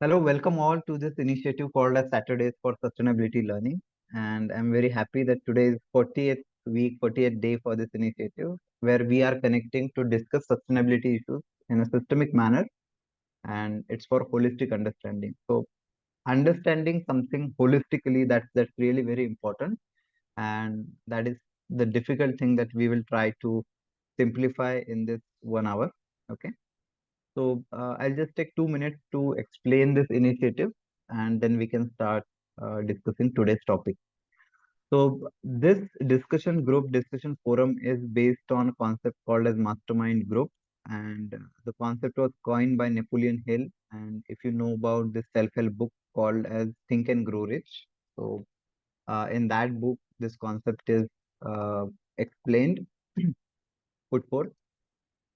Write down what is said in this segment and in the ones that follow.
Hello, welcome all to this initiative called as Saturdays for Sustainability Learning. And I'm very happy that today is 40th week, 40th day for this initiative, where we are connecting to discuss sustainability issues in a systemic manner, and it's for holistic understanding. So, understanding something holistically, that's really very important, and that is the difficult thing that we will try to simplify in this 1 hour. Okay. So I'll just take 2 minutes to explain this initiative and then we can start discussing today's topic. So this discussion forum is based on a concept called as mastermind group, and the concept was coined by Napoleon Hill. And if you know about this self-help book called as Think and Grow Rich, so in that book, this concept is uh, explained, put forth.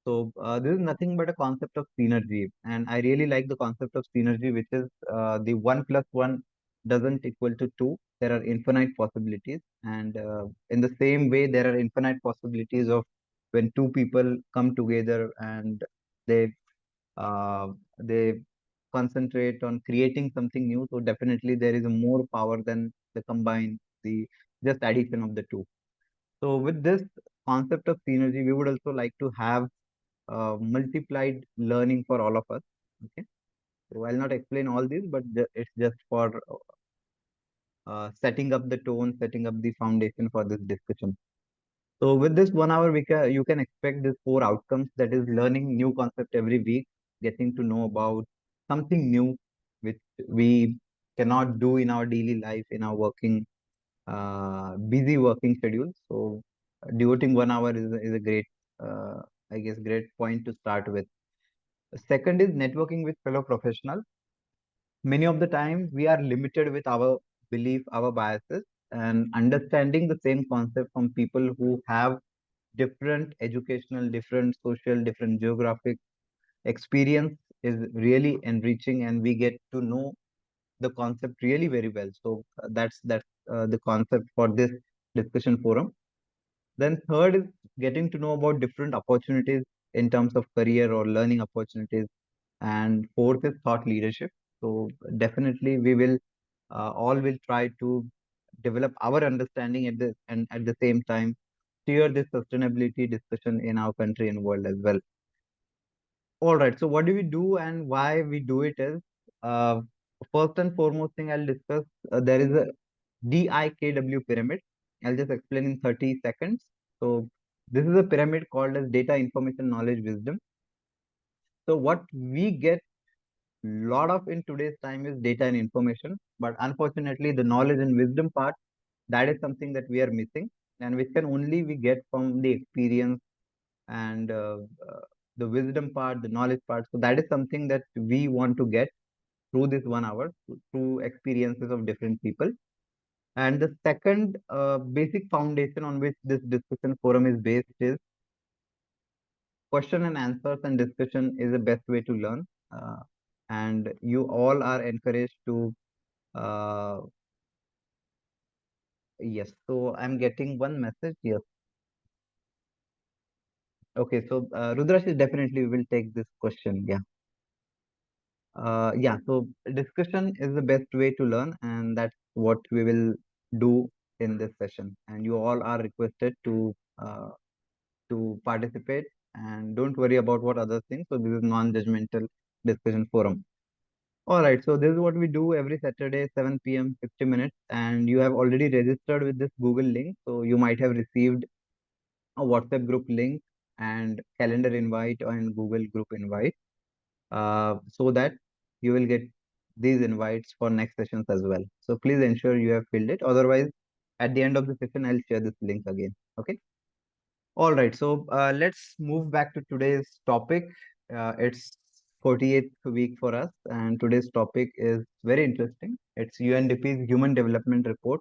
So this is nothing but a concept of synergy, and I really like the concept of synergy, which is the one plus one doesn't equal to two. There are infinite possibilities, and in the same way, there are infinite possibilities of when two people come together and they they concentrate on creating something new. So definitely, there is more power than the just addition of the two. So with this concept of synergy, we would also like to have multiplied learning for all of us. Okay, so I'll not explain all this, but it's just for setting up the tone, setting up the foundation for this discussion. So with this 1 hour, you can expect these four outcomes. That is learning new concept every week, getting to know about something new which we cannot do in our daily life in our working busy working schedule. So devoting 1 hour is a great I guess great point to start with. Second is networking with fellow professionals. Many of the time, we are limited with our belief, our biases, and understanding the same concept from people who have different educational, different social, different geographic experience is really enriching, and we get to know the concept really very well. So that's the concept for this discussion forum. Then third is getting to know about different opportunities in terms of career or learning opportunities. And fourth is thought leadership. So definitely we will all will try to develop our understanding at the same time steer this sustainability discussion in our country and world as well. All right. So what do we do and why we do it is uh, first and foremost thing I'll discuss. There is a DIKW pyramid. I'll just explain in 30 seconds. So this is a pyramid called as data, information, knowledge, wisdom. So what we get lot of in today's time is data and information, but unfortunately the knowledge and wisdom part, that is something that we are missing, and which can only we get from the experience and the wisdom part, the knowledge part. So that is something that we want to get through this 1 hour, through experiences of different people. And the second basic foundation on which this discussion forum is based is question and answers, and discussion is the best way to learn. And you all are encouraged to yes. So I'm getting one message. Yes. Okay. So Rudrash is definitely we will take this question. Yeah. Yeah. So discussion is the best way to learn, and that's what we will do in this session. And you all are requested to participate, and don't worry about what other things. So this is non-judgmental discussion forum. All right. So this is what we do every Saturday, 7 p.m., 50 minutes, and you have already registered with this Google link. So you might have received a WhatsApp group link and calendar invite and Google group invite, so that you will get these invites for next sessions as well. So please ensure you have filled it. Otherwise, at the end of the session, I'll share this link again. Okay. All right. So let's move back to today's topic. It's 48th week for us, and today's topic is very interesting. It's UNDP's Human Development Report,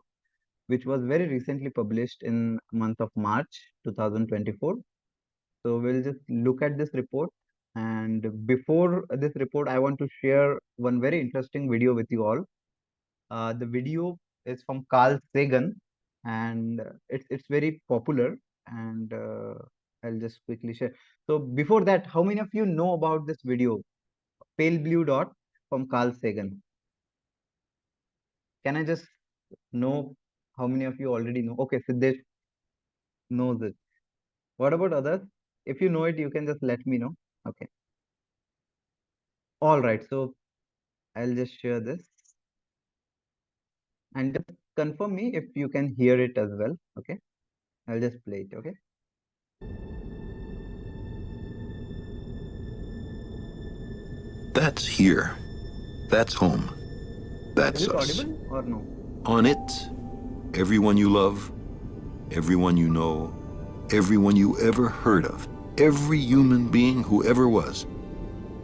which was very recently published in month of March 2024. So we'll just look at this report. And before this report, I want to share one very interesting video with you all. The video is from Carl Sagan, and it's very popular. And I'll just quickly share. So before that, how many of you know about this video? Pale blue dot. from Carl Sagan. Can I just know how many of you already know? Okay, Siddesh knows it. What about others? If you know it, you can just let me know. Okay. All right. So I'll just share this and just confirm me if you can hear it as well. Okay. I'll just play it. Okay. That's here. That's home. Is That's it us. audible or no? On it, everyone you love, everyone you know, everyone you ever heard of, every human being who ever was,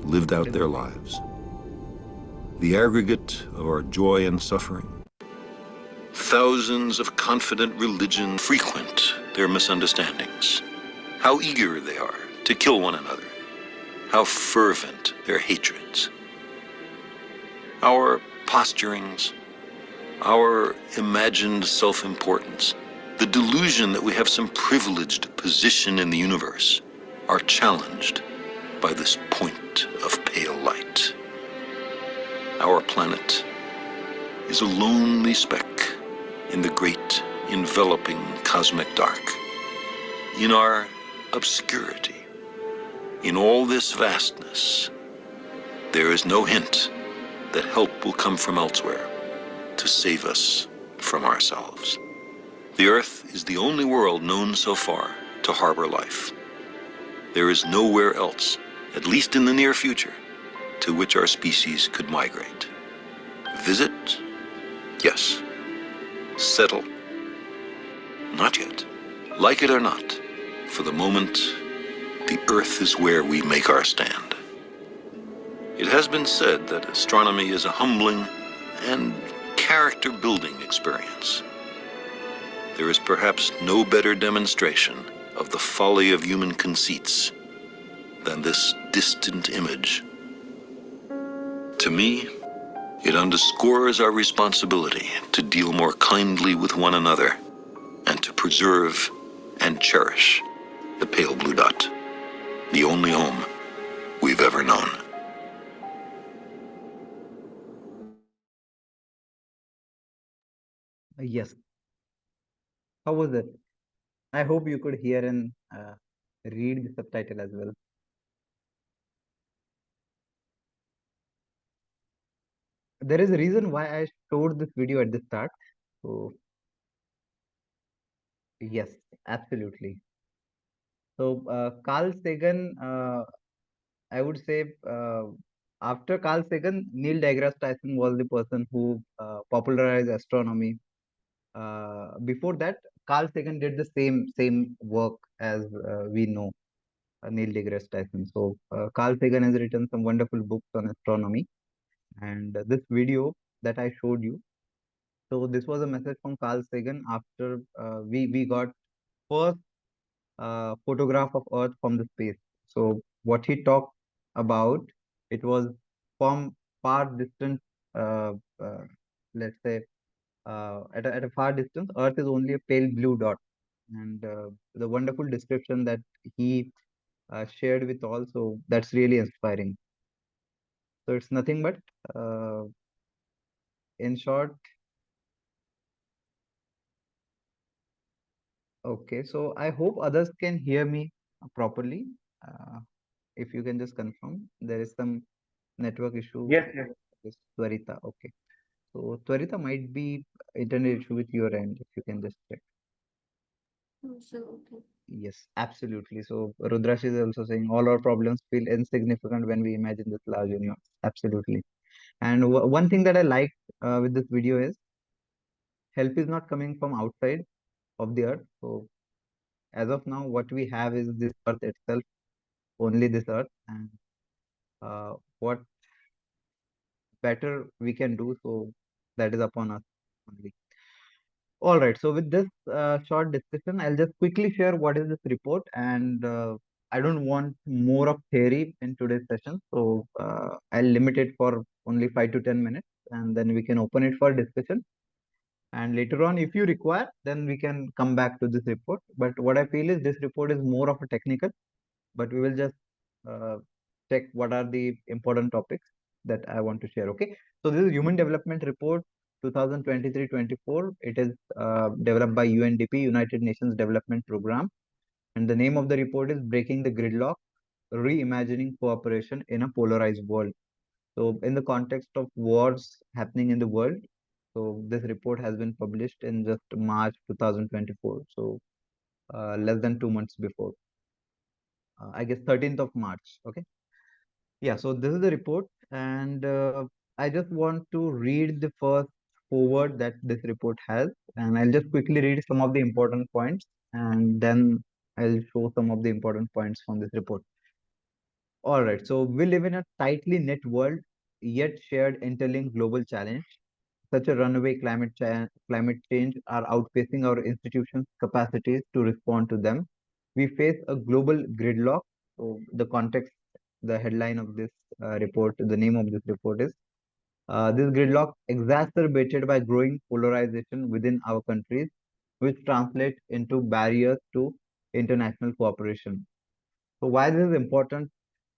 lived What out is their it saying? lives. The aggregate of our joy and suffering. Thousands of confident religions frequent their misunderstandings. How eager they are to kill one another. How fervent their hatreds. Our posturings, our imagined self-importance, the delusion that we have some privileged position in the universe, are challenged by this point of pale light. Our planet is a lonely speck in the great enveloping cosmic dark. In our obscurity, in all this vastness, there is no hint that help will come from elsewhere to save us from ourselves. The Earth is the only world known so far to harbor life. There is nowhere else, at least in the near future, to which our species could migrate. Visit? Yes. Settle? Not yet. Like it or not, for the moment, the Earth is where we make our stand. It has been said that astronomy is a humbling and character-building experience. There is perhaps no better demonstration of the folly of human conceits than this distant image. To me, it underscores our responsibility to deal more kindly with one another and to preserve and cherish the pale blue dot, the only home we've ever known. Yes. How was it? I hope you could hear and read the subtitle as well. There is a reason why I showed this video at the start. So yes, absolutely. So Carl Sagan, I would say after Carl Sagan, Neil deGrasse Tyson was the person who popularized astronomy. Before that, Carl Sagan did the same work as we know, Neil deGrasse Tyson. So Carl Sagan has written some wonderful books on astronomy, and this video that I showed you. So this was a message from Carl Sagan after we got first photograph of Earth from the space. So what he talked about, it was from far distant, uh, uh, let's say, at a far distance, Earth is only a pale blue dot. And the wonderful description that he shared with all, so that's really inspiring. So it's nothing but, uh, in short, okay. So I hope others can hear me properly. Uh, if you can just confirm, there is some network issue. Yes, yes. Yes, Twarita. Okay. So Twarita might be internet issue with your end. If you can just check. Absolutely. Yes, absolutely. So Rudrash is also saying all our problems feel insignificant when we imagine this large universe. Absolutely. And one thing that I like with this video is help is not coming from outside of the earth. So as of now, what we have is this earth itself, only this earth, and what better we can do. So that is upon us only. All right. So with this short discussion, I'll just quickly share what is this report, and I don't want more of theory in today's session, so I'll limit it for only 5 to 10 minutes, and then we can open it for discussion. And later on, if you require, then we can come back to this report. But what I feel is this report is more of a technical, but we will just uh, check what are the important topics. that I want to share. Okay, so this is Human Development Report 2023-24. It is developed by UNDP, United Nations Development Program, and the name of the report is Breaking the Gridlock: Reimagining Cooperation in a Polarized World. So, in the context of wars happening in the world, so this report has been published in just March 2024. So, less than 2 months before, I guess 13th of March. Okay. Yeah. So this is the report, and I just want to read the first forward that this report has, and I'll just quickly read some of the important points, and then I'll show some of the important points from this report. All right. So we live in a tightly knit world, yet shared interlinked global challenge. Such a runaway climate change are outpacing our institutions' capacities to respond to them. We face a global gridlock. So the context, the headline of this report, the name of this report is this gridlock exacerbated by growing polarization within our countries, which translates into barriers to international cooperation. So why this is important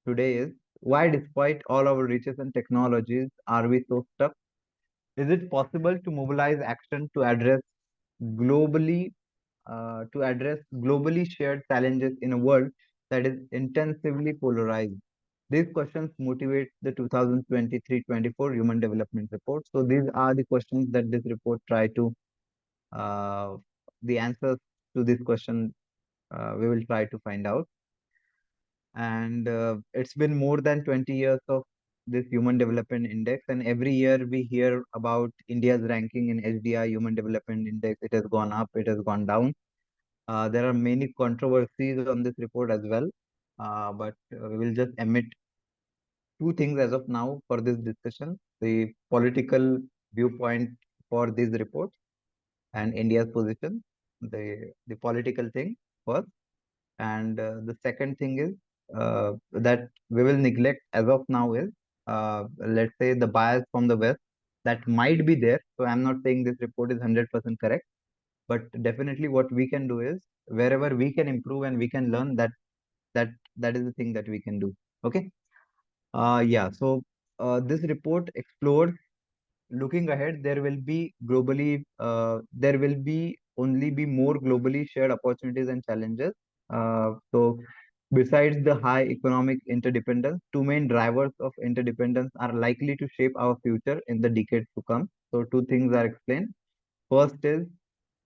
today is why, despite all our riches and technologies, are we so stuck? Is it possible to mobilize action globally to address globally shared challenges in a world that is intensively polarized? These questions motivate the 2023-24 Human Development Report. So these are the questions that this report try to uh, the answers to this question we will try to find out. And it's been more than 20 years of this Human Development Index, and every year we hear about India's ranking in HDI Human Development Index. It has gone up, it has gone down. There are many controversies on this report as well, but we will just emit two things as of now for this discussion: the political viewpoint for this report and India's position, the political thing first, and the second thing is that we will neglect as of now is, let's say, the bias from the West that might be there. So I'm not saying this report is 100% correct, but definitely what we can do is wherever we can improve and we can learn that that is the thing that we can do. Okay. Yeah. So this report explores looking ahead. There will be only be more globally shared opportunities and challenges. So besides the high economic interdependence, two main drivers of interdependence are likely to shape our future in the decades to come. So two things are explained. First is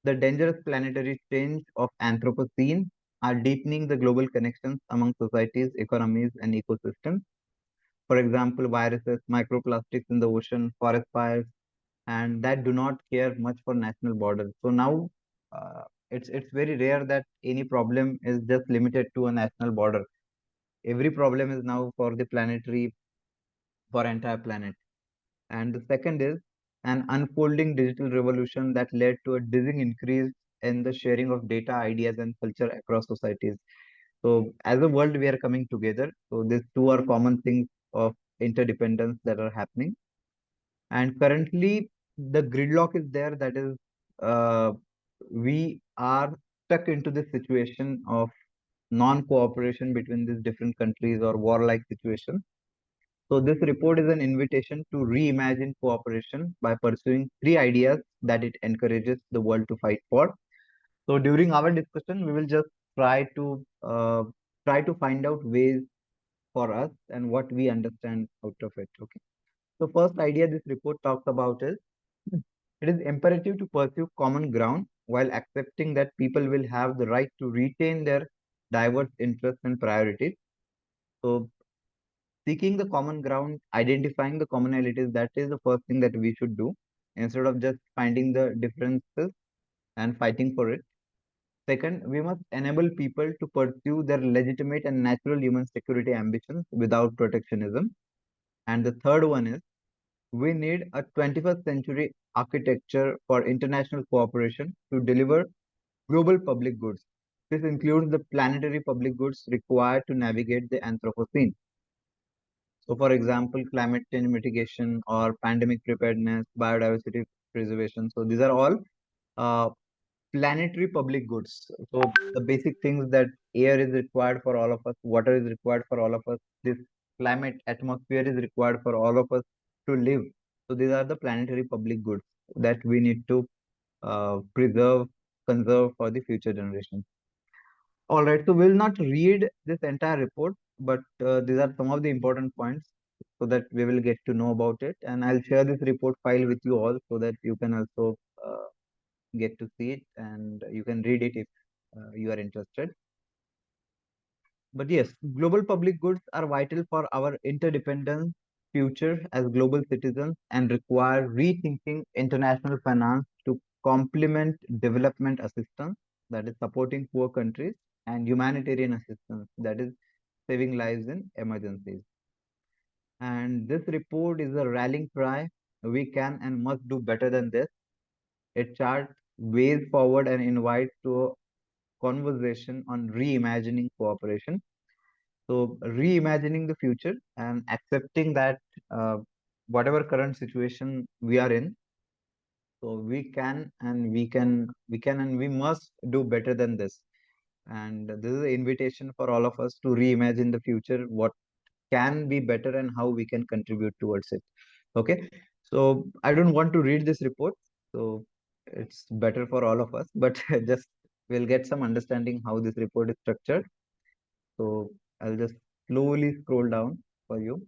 the dangerous planetary change of Anthropocene are deepening the global connections among societies, economies, and ecosystems. For example, viruses, microplastics in the ocean, forest fires, and that do not care much for national borders. So now it's very rare that any problem is just limited to a national border. Every problem is now for the planetary, for entire planet. And the second is an unfolding digital revolution that led to a dizzying increase in the sharing of data, ideas, and culture across societies. So as a world, we are coming together. So these two are common things of interdependence that are happening. And currently, the gridlock is there. That is, we are stuck into this situation of non-cooperation between these different countries or warlike situation. So this report is an invitation to reimagine cooperation by pursuing three ideas that it encourages the world to fight for. So during our discussion, we will just try to uh, try to find out ways for us and what we understand out of it. Okay. So first idea this report talks about is it is imperative to pursue common ground while accepting that people will have the right to retain their diverse interests and priorities. So seeking the common ground, identifying the commonalities, that is the first thing that we should do instead of just finding the differences and fighting for it. Second, we must enable people to pursue their legitimate and natural human security ambitions without protectionism. And the third one is we need a 21st century architecture for international cooperation to deliver global public goods. This includes the planetary public goods required to navigate the Anthropocene. So, for example, climate change mitigation or pandemic preparedness, biodiversity preservation. So, these are all uh, planetary public goods. So, the basic things that air is required for all of us, water is required for all of us. This climate, atmosphere is required for all of us to live. So these are the planetary public goods that we need to preserve, conserve for the future generations. All right, so we'll not read this entire report, but these are some of the important points so that we will get to know about it. And I'll share this report file with you all so that you can also get to see it and you can read it if you are interested. But yes, global public goods are vital for our interdependent future as global citizens and require rethinking international finance to complement development assistance, that is supporting poor countries, and humanitarian assistance, that is saving lives in emergencies. And this report is a rallying cry. We can and must do better than this. It charts ways forward and invites to a conversation on reimagining cooperation. So reimagining the future and accepting that uh, whatever current situation we are in, so we can and we must do better than this. And this is an invitation for all of us to reimagine the future, what can be better and how we can contribute towards it. Okay, so I don't want to read this report, so it's better for all of us, but just we'll get some understanding how this report is structured. So I'll just slowly scroll down for you.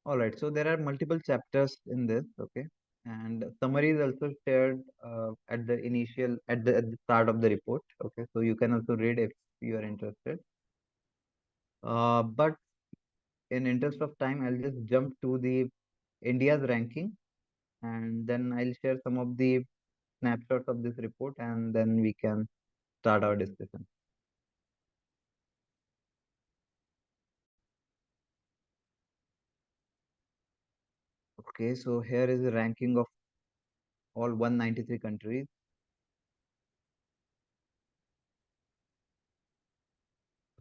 All right, so there are multiple chapters in this, okay, and summary is also shared at the initial at the start of the report, okay, so you can also read if you are interested. But in interest of time, I'll just jump to the India's ranking, and then I'll share some of the snapshots of this report, and then we can start our discussion. Okay, so here is the ranking of all 193 countries.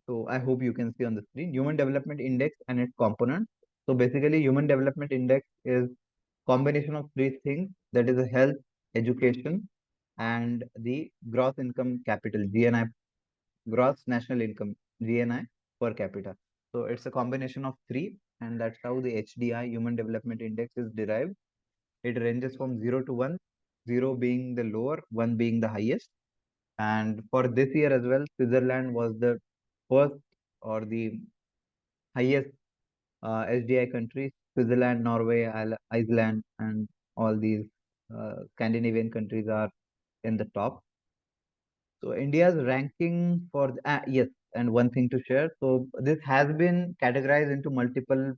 So I hope you can see on the screen Human Development Index and its components. So basically, Human Development Index is combination of three things, that is a health, education, and the gross income capital (GNI), gross national income (GNI) per capita. So it's a combination of three, and that's how the HDI Human Development Index is derived. It ranges from 0 to 1, 0 being the lower, 1 being the highest. And for this year as well, Switzerland was the first or the highest SDI countries. Switzerland, Norway, Iceland, and all these Scandinavian countries are in the top. So India's ranking for yes, and one thing to share. So this has been categorized into multiple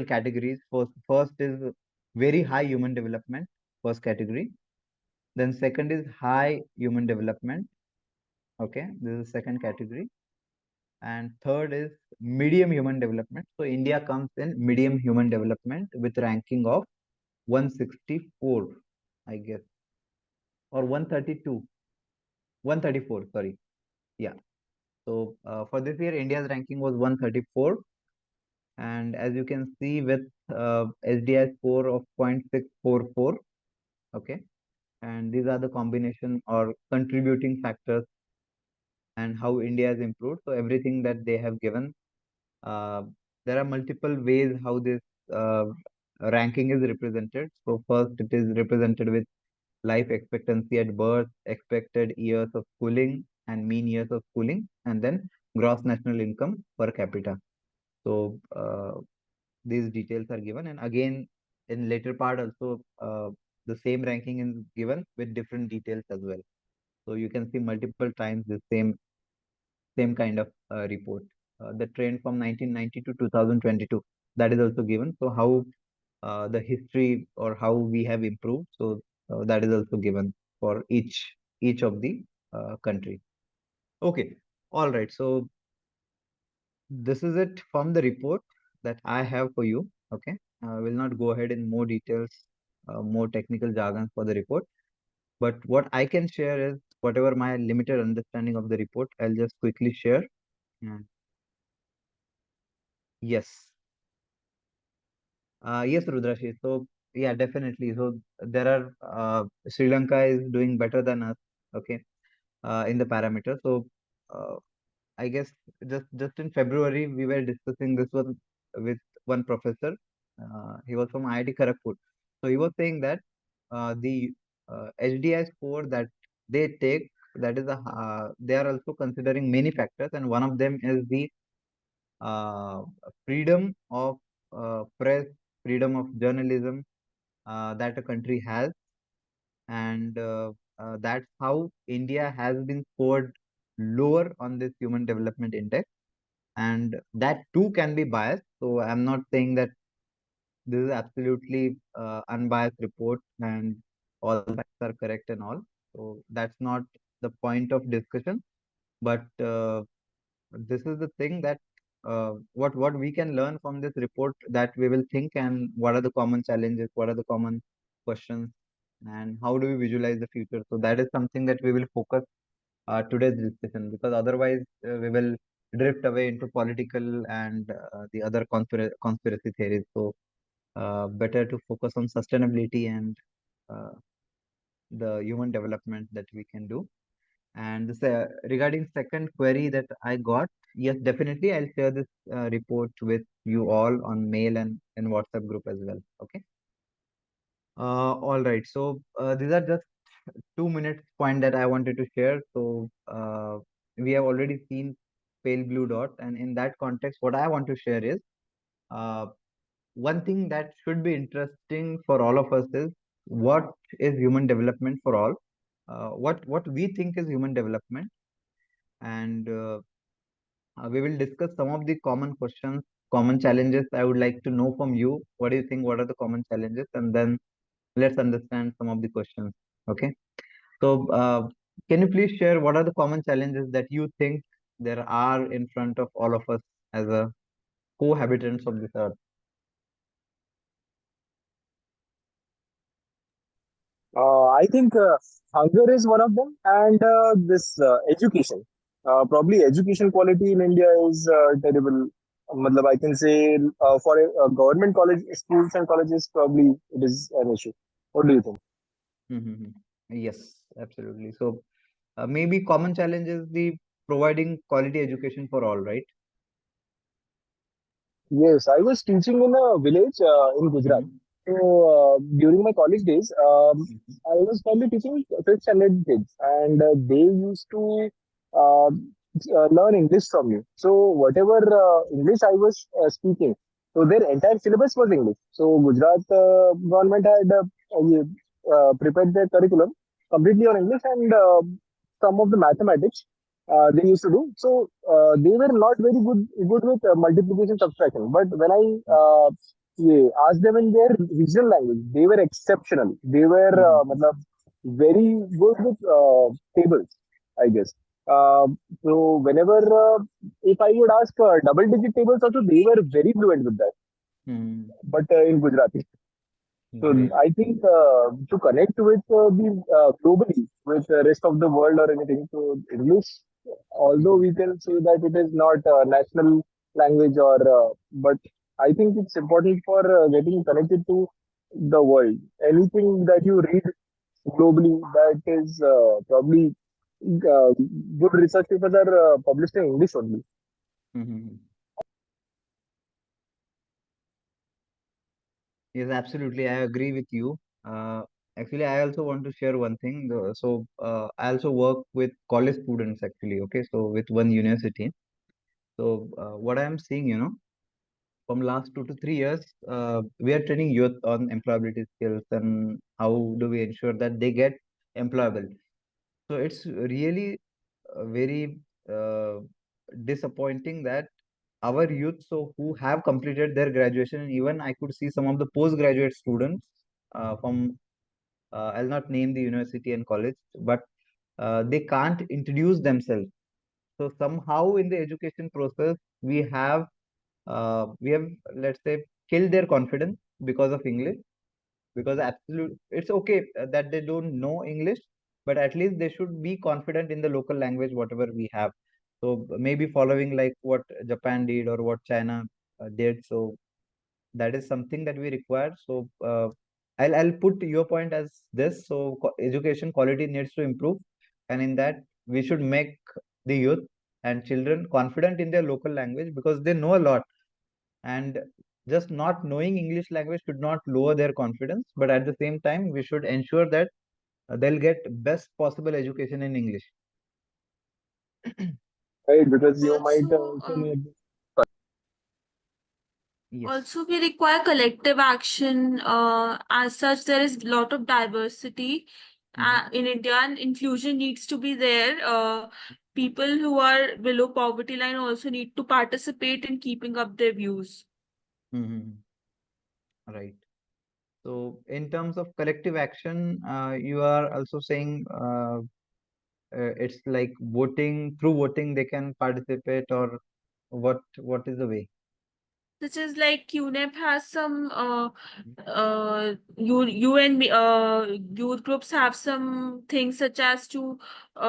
categories. First is very high human development, first category. Then second is high human development. Okay, this is the second category. And third is medium human development. So India comes in medium human development with ranking of 164, I guess, or 132, 134, sorry. Yeah. So for this year, India's ranking was 134. And as you can see with SDI score of 0.644, okay. And these are the combination or contributing factors and how India has improved. So everything that they have given. Uh, there are multiple ways how this uh, ranking is represented. So first, it is represented with life expectancy at birth, expected years of schooling, and mean years of schooling, and then gross national income per capita. So these details are given, and again in later part also the same ranking is given with different details as well. So you can see multiple times the same kind of report. The trend from 1990 to 2022, that is also given. So how the history or how we have improved. So that is also given for each of the country. Okay, all right. So this is it from the report that I have for you. Okay, I will not go ahead in more details, more technical jargon for the report. But what I can share is whatever my limited understanding of the report, I'll just quickly share. Yeah. Yes. Yes, Rudrashi. So yeah, definitely. So there are Sri Lanka is doing better than us. Okay. In the parameter. So uh, I guess just in February we were discussing this one with one professor. He was from IIT Kharagpur. So he was saying that the HDI score that they take, that is a they are also considering many factors, and one of them is the uh, freedom of press, freedom of journalism that a country has, and that's how India has been scored lower on this Human Development Index, and that too can be biased. So I'm not saying that this is absolutely unbiased report and all the facts are correct and all. So that's not the point of discussion. But this is the thing that what we can learn from this report, that we will think, and what are the common challenges, what are the common questions, and how do we visualize the future. So that is something that we will focus today's discussion, because otherwise we will drift away into political and the other conspiracy theories. So better to focus on sustainability and uh, the human development that we can do. And this, regarding second query that I got, yes, definitely I'll share this report with you all on mail and in WhatsApp group as well. Okay. All right. So these are just 2 minutes point that I wanted to share. So we have already seen pale blue dot, and in that context, what I want to share is uh, one thing that should be interesting for all of us is what is human development for all. What we think is human development, and we will discuss some of the common questions, common challenges. I would like to know from you. What do you think? What are the common challenges? And then let's understand some of the questions. Okay. So, can you please share what are the common challenges that you think there are in front of all of us as a cohabitants of this earth? I think hunger is one of them, and this education. Probably education quality in India is terrible. Matlab, I can say for a government college, schools and colleges, probably it is an issue. What do you think? Mm-hmm. Yes, absolutely. So, maybe common challenge is the providing quality education for all, right? Yes, I was teaching in a village in Gujarat. Mm-hmm. So during my college days, Mm-hmm. I was probably teaching fifth standard kids, and they used to uh, learn English from me. So whatever English I was speaking, so their entire syllabus was English. So Gujarat government had prepared their curriculum completely on English, and some of the mathematics they used to do. So they were not very good with multiplication subtraction. But when I asked them in their regional language, they were exceptional. They were Mm-hmm. matlab, very good with tables, I guess. Uh, so whenever if I would ask double digit tables also, they were very fluent with that. Mm-hmm. But in Gujarati. So Great. I think to connect with the globally with the rest of the world or anything, so English, although Mm-hmm. we can say that it is not a national language or, but I think it's important for getting connected to the world. Anything that you read globally, that is probably good research papers are published in English only. Mm-hmm. Yes, absolutely. I agree with you. Actually, I also want to share one thing. So, I also work with college students actually. Okay, so with one university. So, what I am seeing, from last 2 to 3 years, we are training youth on employability skills and how do we ensure that they get employable. So, it's really very disappointing that our youth, so who have completed their graduation, and even I could see some of the postgraduate students from I'll not name the university and college, but they can't introduce themselves. So somehow in the education process, we have, let's say, killed their confidence because of English. Because absolute, it's okay that they don't know English, but at least they should be confident in the local language whatever we have. So maybe following like what Japan did or what China did. So that is something that we require. So I'll put your point as this. So education quality needs to improve, and in that we should make the youth and children confident in their local language because they know a lot, and just not knowing English language should not lower their confidence. But at the same time, we should ensure that they'll get best possible education in English. right? Because you might Also, also know. Yes. also we require collective action. As such, there is a lot of diversity Mm-hmm. in India, and inclusion needs to be there. People who are below poverty line also need to participate in keeping up their views. Mm-hmm. Right. So in terms of collective action, you are also saying it's like voting, through voting they can participate, or what is the way? Such as like UNEP has some youth groups have some things such as to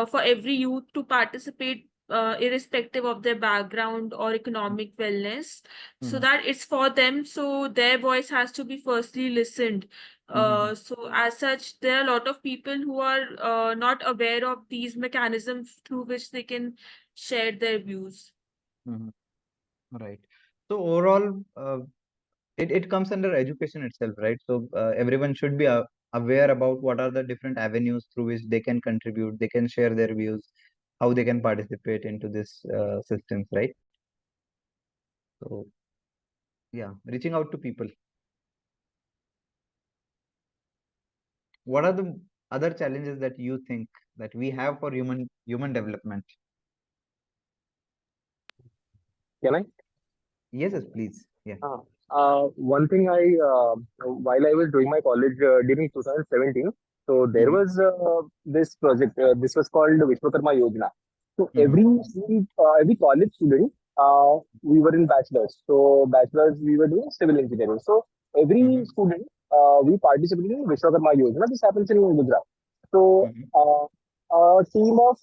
for every youth to participate irrespective of their background or economic wellness, so Mm-hmm. that it's for them, so their voice has to be firstly listened. Mm-hmm. So as such, there are a lot of people who are not aware of these mechanisms through which they can share their views. Mm-hmm. Right. So overall, it comes under education itself, right? So everyone should be aware about what are the different avenues through which they can contribute, they can share their views, how they can participate into this systems, right? So yeah, reaching out to people. What are the other challenges that you think that we have for human development? Can I? Yes, yes, please. Yeah. One thing while I was doing my college during 2017, so there Mm-hmm. was this project. This was called Vishwakarma Yojana. So Mm-hmm. every college student, we were in bachelors. So bachelors, we were doing civil engineering. So every Mm-hmm. student, we participated in Vishwakarma Yojana. This happens in Gujarat. So Mm-hmm. a team of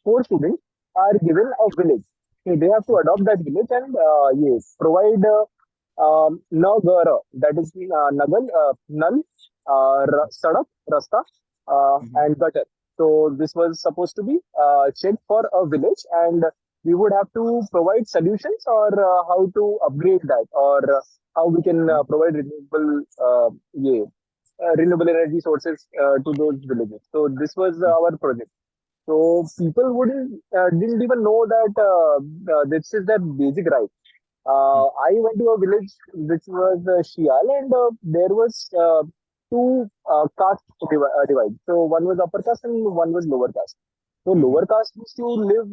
four students are given a village. So they have to adopt that village and yes, provide Nagara, that is Nagal, Nal, Sadak, Rasta, Mm-hmm. and Gutter. So this was supposed to be checked for a village, and we would have to provide solutions or how to upgrade that, or how we can provide renewable energy sources to those villages. So this was our project. So people wouldn't didn't even know that this is their basic right. I went to a village which was Shial, and there was two caste divide. So one was upper caste and one was lower caste. So Mm-hmm. lower caste used to live,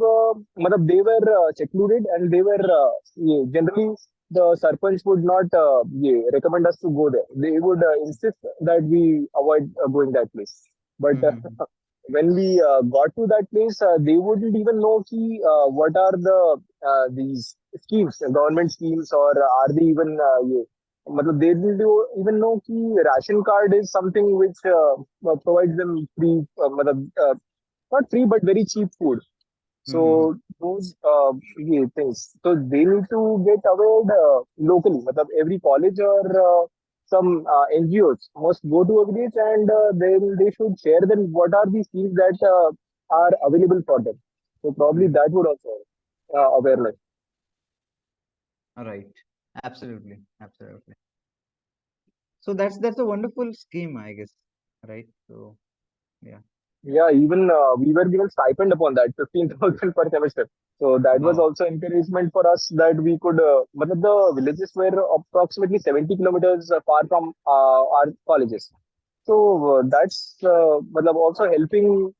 matlab they were secluded, and they were generally the sarpanch would not recommend us to go there. They would insist that we avoid going that place. But Mm-hmm. when we got to that place, they wouldn't even know what are these schemes, government schemes, or are they even matlab they didn't even know ki ration card is something which provides them free, not free but very cheap food. Mm-hmm. So those things. So they need to get aware locally. Matlab every college or some NGOs must go to a village, and then they should share them what are the schemes that are available for them. So probably Mm-hmm. that would also awareness. Right. Absolutely. Absolutely. So that's a wonderful scheme, I guess. Right. So yeah. Yeah, even we were given stipend upon that, 15,000 per semester. So that was Wow. also encouragement for us that we could, but the villages were approximately 70 kilometers far from our colleges. So matlab also helping,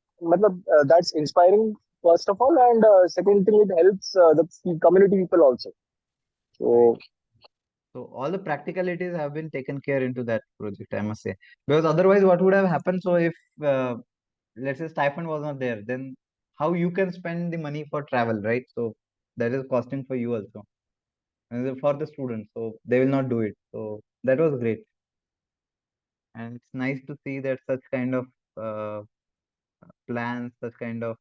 that's inspiring first of all, and second thing, it helps the community people also. Right. So So all the practicalities have been taken care into that project, I must say. Because otherwise, what would have happened? So if let's say stipend was not there, then how you can spend the money for travel, right? So that is costing for you also, and for the students. So they will not do it. So that was great, and it's nice to see that such kind of uh, plans, such kind of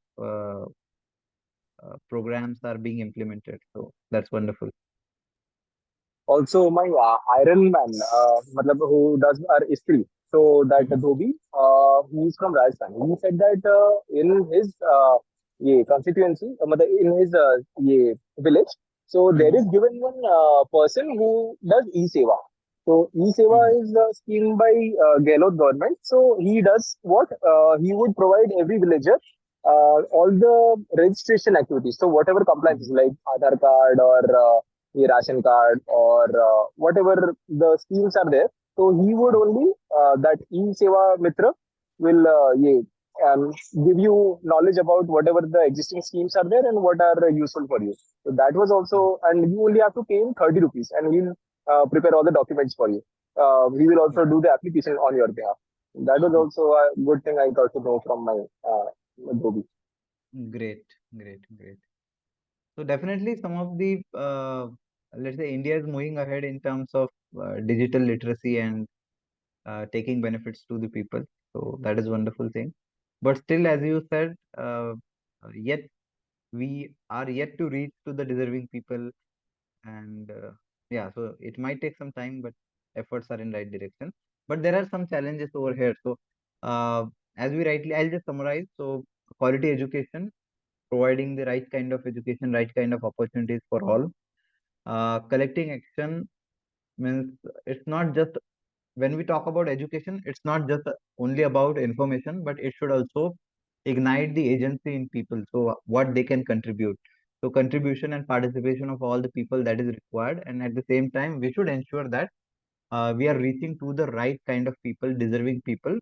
programs are being implemented. So that's wonderful. Also, my Iron Man, who does our istri, so that Hmm. Dhobi, he's from Rajasthan. He said that in his constituency, in his village, so there Hmm. is given one person who does e-seva. So e-seva Hmm. is a scheme by Gehlot government. So he does what? He would provide every villager all the registration activities. So whatever compliances Hmm. like Aadhaar card or ration card or whatever the schemes are there. So he would only that e-seva mitra will give you knowledge about whatever the existing schemes are there and what are useful for you. So that was Hmm. also, and you only have to pay him 30 rupees and he'll prepare all the documents for you. He will also Yeah. do the application on your behalf. That was Hmm. also a good thing I got to know from my Adobe. Great, great, great. So definitely some of the let's say India is moving ahead in terms of digital literacy and taking benefits to the people. So that is wonderful thing. But still, as you said, yet we are yet to reach to the deserving people, and yeah, so it might take some time, but efforts are in right direction. But there are some challenges over here. So as we rightly, I'll just summarize. So quality education, providing the right kind of education, right kind of opportunities for all. Collecting action means it's not just when we talk about education, it's not just only about information, but it should also ignite the agency in people. So what they can contribute. So contribution and participation of all the people that is required, and at the same time, we should ensure that we are reaching to the right kind of people, deserving people,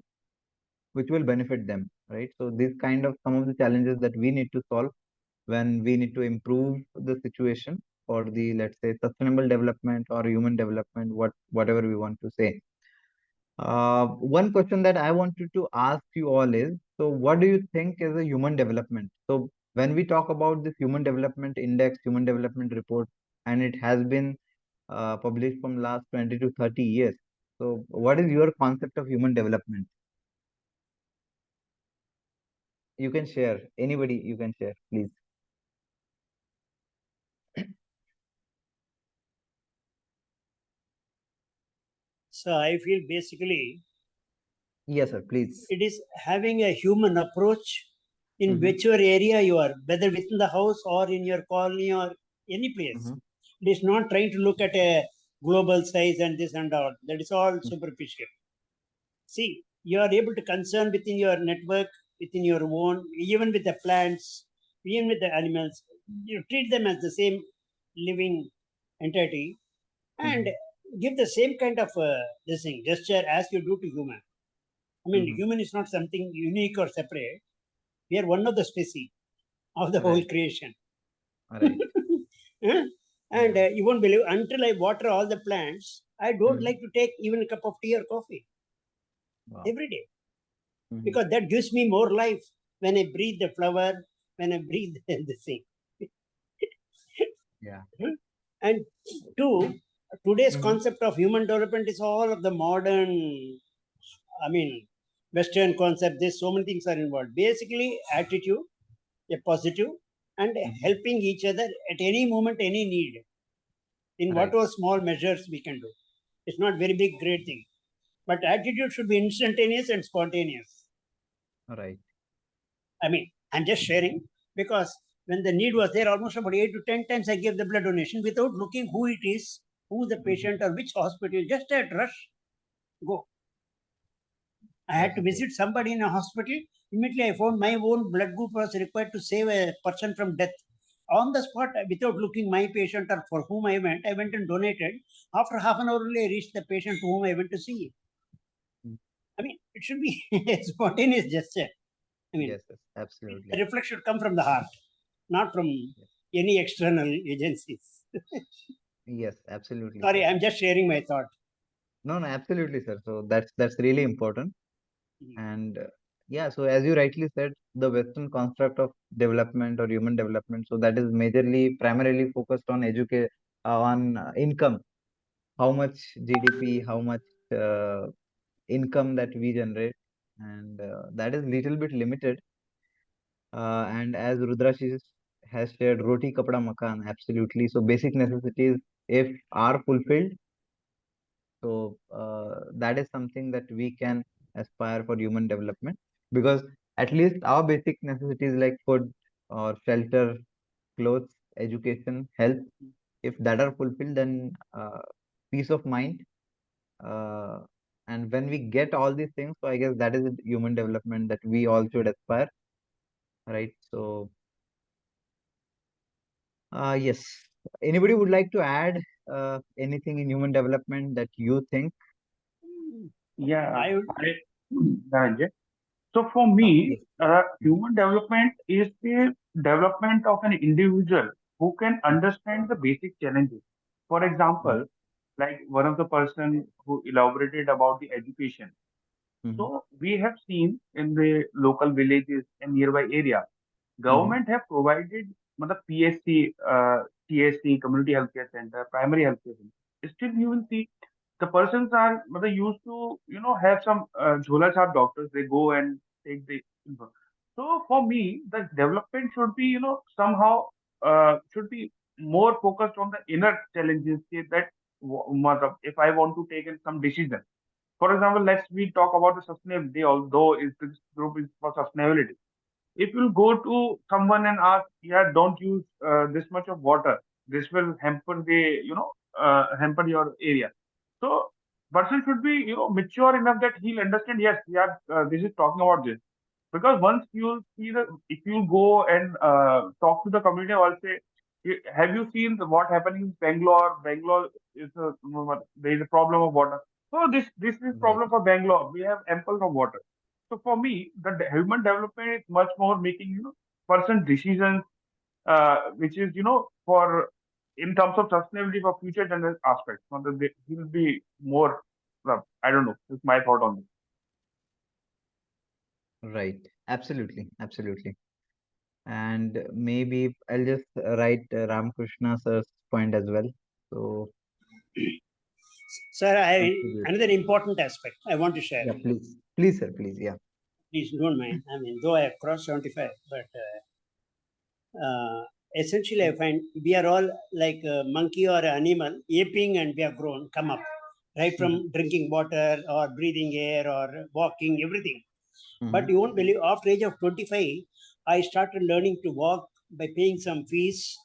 which will benefit them, right? So these kind of some of the challenges that we need to solve when we need to improve the situation for the, let's say, sustainable development or human development, whatever we want to say. One question that I wanted to ask you all is, so what do you think is a human development? So when we talk about this human development index, human development report, and it has been published from last 20 to 30 years. So what is your concept of human development? You can share. Anybody you can share, please. So I feel basically Yes, sir, please. it is having a human approach in Mm-hmm. whichever area you are, whether within the house or in your colony or any place. Mm-hmm. It is not trying to look at a global size and this and all. That is all superficial. See, you are able to concern within your network, within your own, even with the plants, even with the animals. You treat them as the same living entity and Mm-hmm. give the same kind of this thing, gesture as you do to human. I mean, Mm-hmm. human is not something unique or separate. We are one of the species of the whole Right. creation. Right. Huh? And Yeah. you won't believe, until I water all the plants, I don't Mm-hmm. like to take even a cup of tea or coffee Wow. every day Mm-hmm. because that gives me more life when I breathe the flower, when I breathe the thing. Yeah. And two, today's Mm-hmm. concept of human development is all of the modern, I mean, Western concept. There's so many things are involved. Basically, attitude, a positive, and Mm-hmm. helping each other at any moment, any need, in Right. whatever small measures we can do. It's not very big, great thing. But attitude should be instantaneous and spontaneous. Right. I mean, I'm just sharing because when the need was there, almost about 8 to 10 times I gave the blood donation without looking who it is, who the Mm-hmm. patient or which hospital, just at rush, go. I had That's to great. visit somebody in a hospital. Immediately, I found my own blood group was required to save a person from death. On the spot, without looking my patient or for whom I went and donated. After half an hour only, I reached the patient to whom I went to see. Mm. I mean, it should be a spontaneous gesture. I mean, Yes, yes, absolutely. the reflex should come from the heart, not from Yes, any external agencies. yes, absolutely, Sorry, sir. I'm just sharing my thought. No, no, absolutely, sir. So that's really important. And yeah, so as you rightly said, the Western construct of development or human development, so that is majorly, primarily focused on educate, on income, how much GDP, how much income that we generate, and that is little bit limited. And as Rudrashis has shared, roti, kapda, makan, absolutely. So basic necessities, if are fulfilled, so that is something that we can aspire for human development, because at least our basic necessities like food or shelter, clothes, education, health, if that are fulfilled, then peace of mind. Uh, and when we get all these things, so I guess that is human development that we all should aspire, right? So, yes. Anybody would like to add anything in human development that you think? Yeah, I would, Dhananjay. So for me, Please. human development is the development of an individual who can understand the basic challenges. For Mhm, example, like one of the person who elaborated about the education. mhm, So we have seen in the local villages and nearby area, mhm, government have provided PSC, TSC, community healthcare center, primary healthcare center. Still, you will see the persons are used to have some jhola chap doctors. They go and take the info. So for me, the development should be somehow should be more focused on the inner challenges that if I want to take in some decision. For example, let's we talk about the sustainability, although this group is for sustainability. If you go to someone and ask, yeah, don't use this much of water, this will hamper hamper your area. So person should be mature enough that he'll understand. Yes, yeah, this is talking about this. Because once you see if you go and talk to the community, I'll say, have you seen what happening in Bangalore? Bangalore is there is a problem of water. So this is right, problem for Bangalore. We have ample of water. So for me, the human development is much more making person decisions, which is for in terms of sustainability for future generation aspects. So that he will be more. I don't know. It's my thought on this. right. Absolutely, absolutely. And maybe I'll just write Ramakrishna sir's point as well. So, sir, contribute. another important aspect I want to share. Yeah, please. Please, sir, please. Yeah. Please don't mind. I mean, though I have crossed 75, but essentially I find we are all like a monkey or an animal, aping, and we have grown, come up, right Mhm, from drinking water or breathing air or walking, everything. But mhm, you won't believe, after age of 25, I started learning to walk by paying some fees,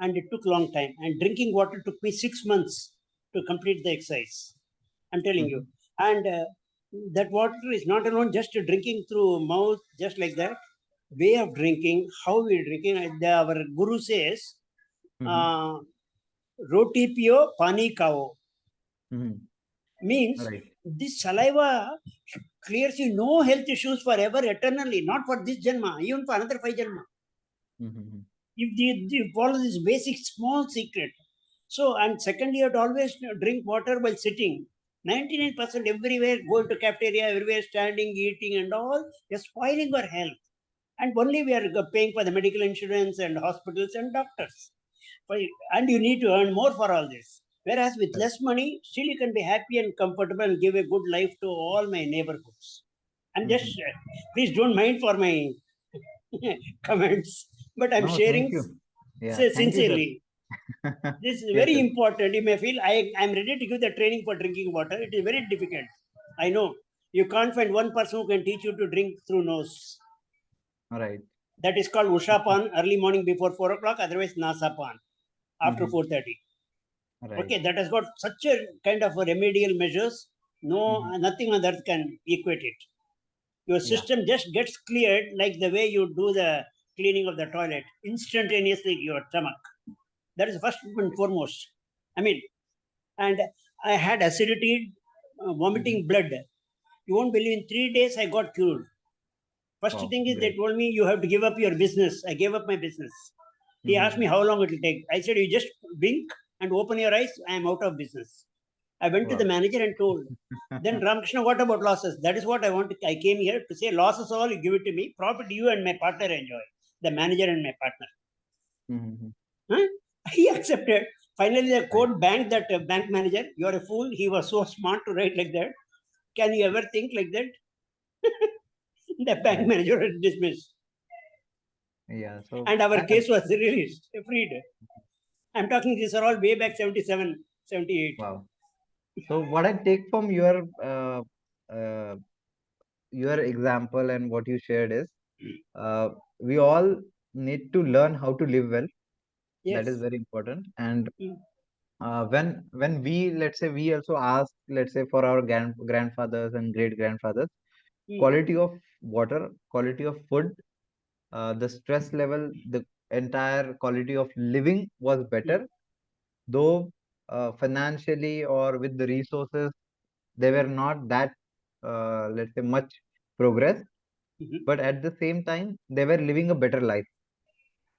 and it took long time. And drinking water took me 6 months to complete the exercise. I'm telling you. mhm, And that water is not alone just drinking through mouth, just like that. Way of drinking, how we drinking. Our guru says, mhm, uh, "Roti pio, pani kao," mhm. means Right. this saliva clears you no health issues forever, eternally, not for this janma, even for another 5 janma. Mhm, If you follow this basic small secret. So, and secondly, you have to always drink water while sitting. 99% everywhere, going to cafeteria, everywhere standing, eating, and all, you're spoiling our health. And only we are paying for the medical insurance and hospitals and doctors. And you need to earn more for all this. Whereas with right. less money, still you can be happy and comfortable and give a good life to all my neighborhoods. I'm just, Mhm. please don't mind for my comments, but I'm No, thank sharing you. Yeah, thank you, sir. sincerely. This is Yes, very sir. important. You may feel I'm ready to give the training for drinking water. It is very difficult. I know. You can't find one person who can teach you to drink through nose. All right. That is called Ushapan, early morning before 4 o'clock, otherwise Nasapan after Mhm. 4:30. Right. Okay, that has got such a kind of a remedial measures. No, Mhm. nothing on earth can equate it. Your Yeah. system just gets cleared like the way you do the cleaning of the toilet instantaneously in your stomach. That is first and foremost. I mean, and I had acidity, Mhm. vomiting blood. You won't believe, in 3 days I got cured. First Oh, thing is they great. told me you have to give up your business. I gave up my business. He asked me Mhm. how long it will take. I said, you just wink and open your eyes. I am out of business. I went to the Wow. manager and told. Then Ramakrishna, what about losses? That is what I want. I came here to say losses all you give it to me. Profit you and my partner enjoy. The manager and my partner. Mhm. Huh? He accepted. Finally, the Right. court banked that bank manager. You're a fool. He was so smart to write like that. Can you ever think like that? The bank Right. manager was dismissed. Yeah. So And our I, case was released, freed. I'm talking, these are all way back 77, 78. wow. So what I take from uh, your example and what you shared is, uh, we all need to learn how to live well. That is Yes. very important. And Mm, when we, let's say, we also ask, let's say, for our grandfathers and great grandfathers, mm, quality of water, quality of food, the stress level, the entire quality of living was mm, better, though financially or with the resources they were not that, let's say, much progress, mhm. but at the same time they were living a better life.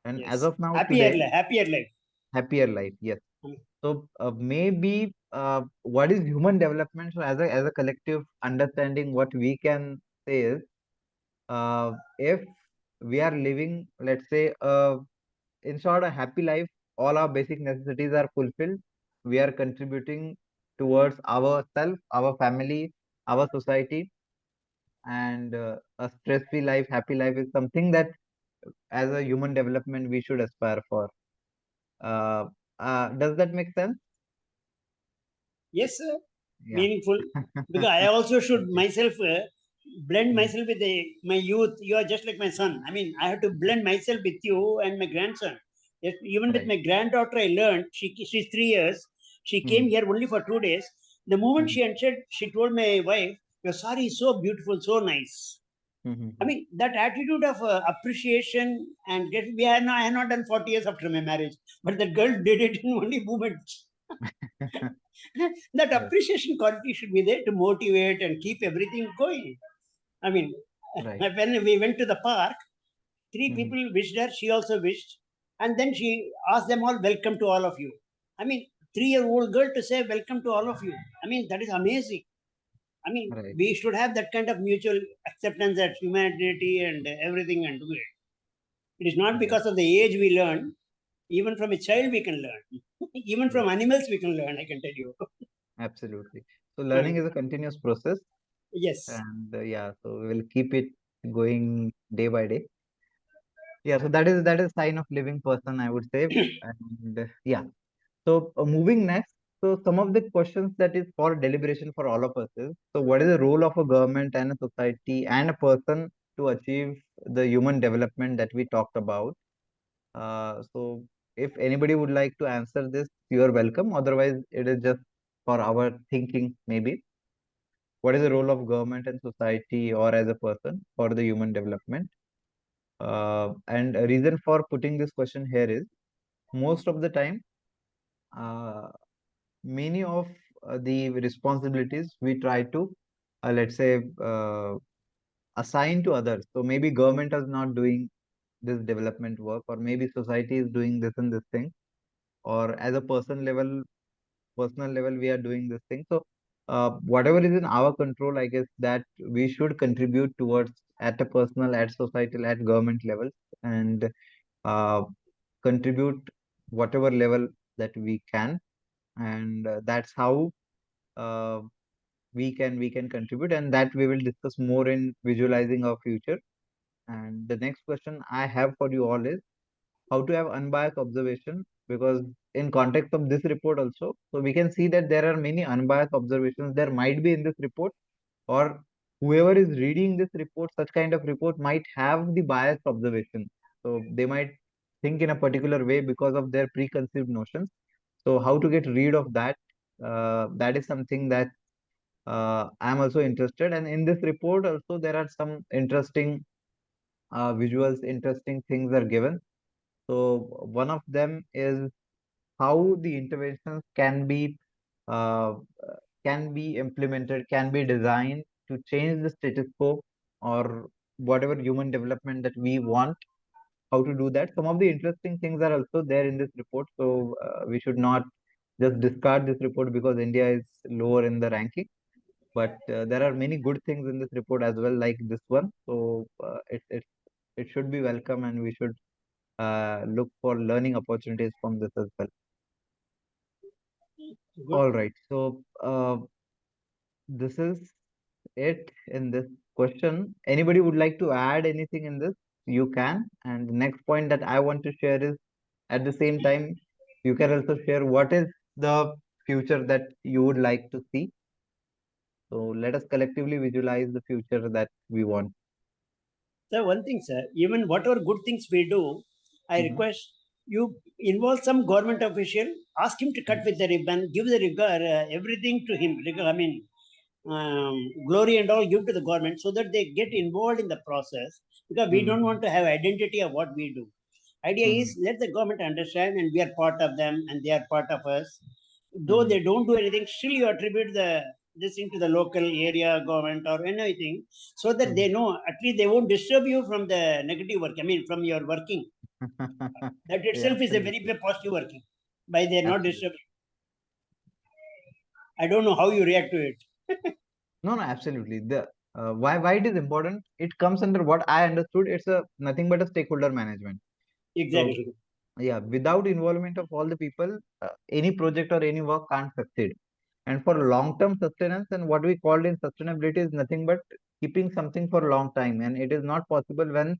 And as Yes. of now, today, Happier life. happier life. Yes. Mm, So maybe what is human development? So as a collective understanding, what we can say is, if we are living, let's say, in short, a happy life, all our basic necessities are fulfilled. We are contributing towards ourself, our family, our society, and a stress-free life, happy life is something that, as a human development, we should aspire for. Uh, does that make sense? Yes, sir. Yeah. Meaningful. Because I also should Okay. myself blend Mm, myself with my youth. You are just like my son. I mean, I have to yes, blend myself with you and my grandson. Yes, even with right. my granddaughter, I learned. She's 3 years. She came Mm, here only for 2 days. The moment mm, she entered, she told my wife, "Your sari is so beautiful, so nice." mm, mm, I mm. mean, that attitude of appreciation and get. I have not done 40 years after my marriage, but that girl did it in only moments. That Yes, appreciation quality should be there to motivate and keep everything going. I mean, right. when we went to the park, three Mhm. people wished her, she also wished, and then she asked them all, "Welcome to all of you." I mean, 3-year-old girl to say, "Welcome to all of you." I mean, that is amazing. I mean, Right. we should have that kind of mutual acceptance that humanity and everything and do it. It is not Right. because of the age we learn. Even from a child, we can learn. Even Yes, from animals, we can learn, I can tell you. absolutely. So learning is a continuous process, Yes. and yeah, so we will keep it going day by day. Yeah, so that is sign of living person, I would say. And yeah, so moving next. So some of the questions that is for deliberation for all of us is, so what is the role of a government and a society and a person to achieve the human development that we talked about? So if anybody would like to answer this, you are welcome. Otherwise, it is just for our thinking, maybe. What is the role of government and society or as a person for the human development? And a reason for putting this question here is, most of the time, uh, many of the responsibilities we try to, let's say, assign to others. So maybe government is not doing this development work, or maybe society is doing this and this thing, or as a personal level, we are doing this thing. So whatever is in our control, I guess that we should contribute towards at a personal, at societal, at government levels, and uh, contribute whatever level that we can, and that's how uh, we can contribute, and that we will discuss more in visualizing our future. And the next question I have for you all is, how to have unbiased observation, because in context of this report also, so we can see that there are many unbiased observations there might be in this report, or whoever is reading this report, such kind of report might have the biased observation. So they might think in a particular way because of their preconceived notions. So how to get rid of that? That is something that I am also interested. And in this report also, there are some interesting visuals, interesting things are given. So one of them is how the interventions uh, can be implemented, can be designed to change the status quo, or whatever human development that we want, how to do that. Some of the interesting things are also there in this report. So we should not just discard this report because India is lower in the ranking. But there are many good things in this report as well, like this one. So it should be welcome, and we should look for learning opportunities from this as well. Good. All right. So this is it in this question. Anybody would like to add anything in this? you can. And the next point that I want to share is, at the same time, you can also share what is the future that you would like to see. So let us collectively visualize the future that we want. So one thing, sir, even whatever good things we do, I Mhm. request you involve some government official, ask him to cut with the ribbon, give the regard, everything to him. I mean, glory and all give to the government so that they get involved in the process, because we don't Mhm. want to have identity of what we do. Idea Mhm. is let the government understand and we are part of them and they are part of us. Though Mhm. they don't do anything, still you attribute the this thing to the local area government or anything, so that they Mhm. know at least they won't disturb you from the negative work. I mean, from your working. That Yeah, itself is a very absolutely. positive working by they're not Absolutely. disturbing. I don't know how you react to it. No, no, absolutely. The why it is important? It comes under what I understood. It's a nothing but a stakeholder management. So Exactly. yeah, without involvement of all the people, any project or any work can't succeed. And for long-term sustenance, and what we called in sustainability is nothing but keeping something for a long time. And it is not possible when